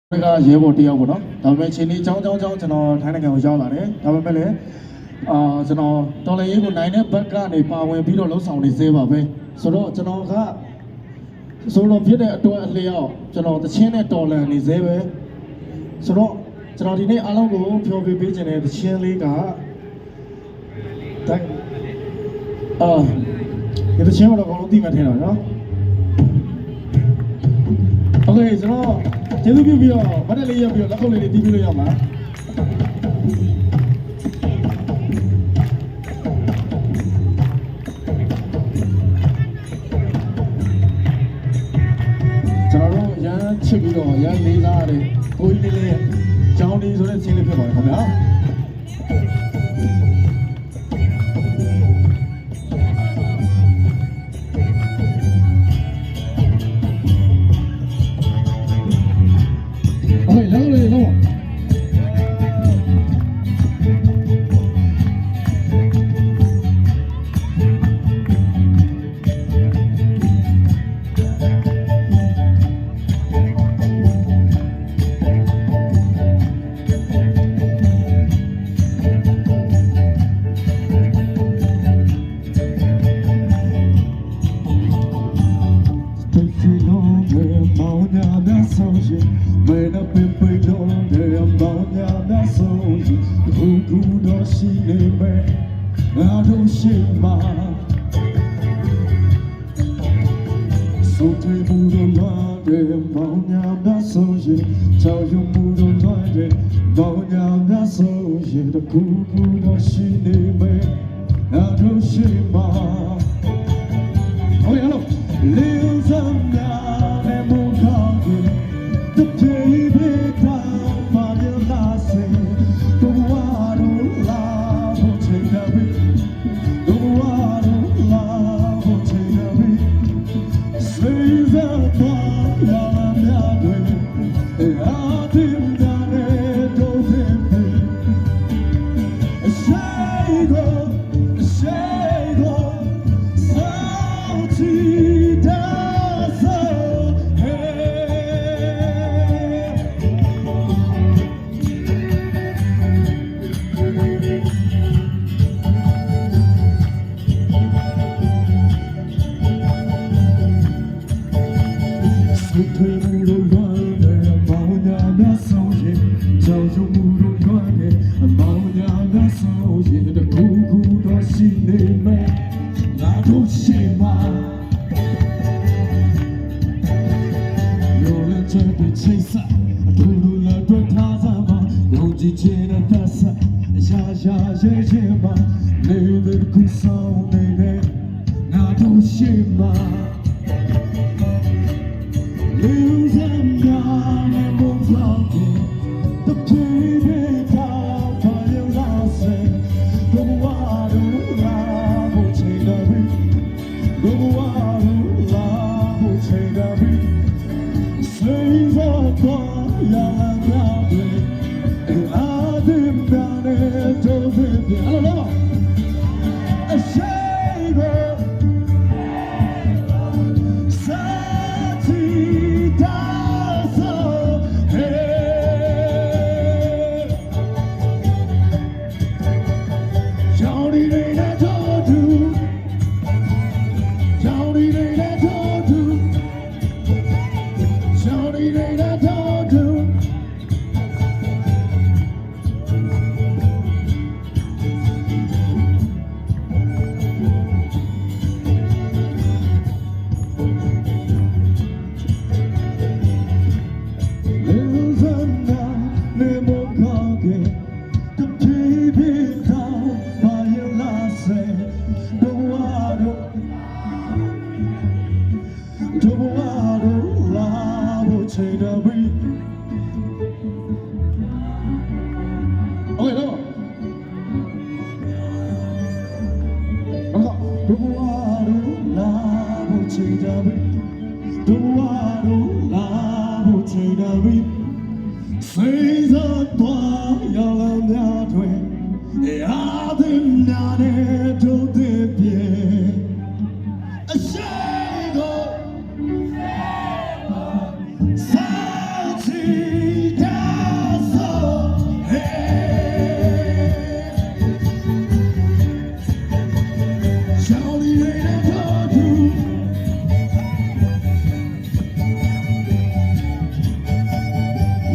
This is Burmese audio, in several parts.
ကရဲဘော်တယောက်ပေါ့နော်ဒါပေမဲ့ချင်းလေးចောင်းကျွန်တော်ထိုင်းနိုင်ငံကိုရောက်လာတယ်ဒါပေမဲ့လည်းကျွန်တော်တော်လည်းရေးကိုနိုင်တဲ့ဘက်ကနေပါဝင်ပြီးတော့လှုပ်ဆောင်နေသေးပါပဲဆိုတော့ကျွန်တော်ဖြစ်တဲ့အတွက်အလျောက်ကျွန်တော်တချင်းနဲ့တော်လန်နေသေးပဲဆိုတော့ကျွန်တော်ဒီနေ့အားလုံးကိုဖြောပြပေးခြင်းတဲ့တချင်းလေးကဒီတချင်းကတော့အကုန်လုံးသိမှထင်တော့နော်โอเคကျွန်တော်ကျေးဇူးပြုပြီးတော့ဗတ်တက်လေးရပြီးတော့လက်ခုပ်လေးတွေတီးပြီးလို့ရမှာကျွန်တော်တို့ရမ်းချစ်ပြီးတော့ရမ်းလေးစားရတယ်ကိုကြီးလေးရဲ့ကျောင်းလေးဆိုတဲ့ချင်းလေးဖြစ်ပါတယ်ခင်ဗျာ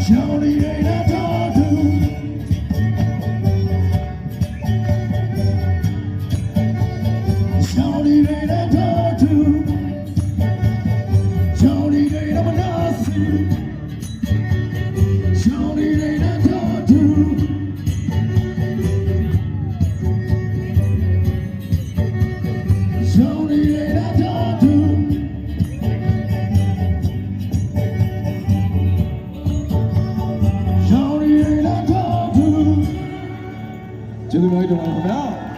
ရောင်ရည်နဲ့တော်သူရောင်ရည်နဲ့တော်သူရောင်ရည်နဲ့မနာစီရောင်ရည်နဲ့တော်သူရောင်ရည်နဲ့တော်သူကျေးဇူးများတင်ပါတယ်ခင်ဗျာ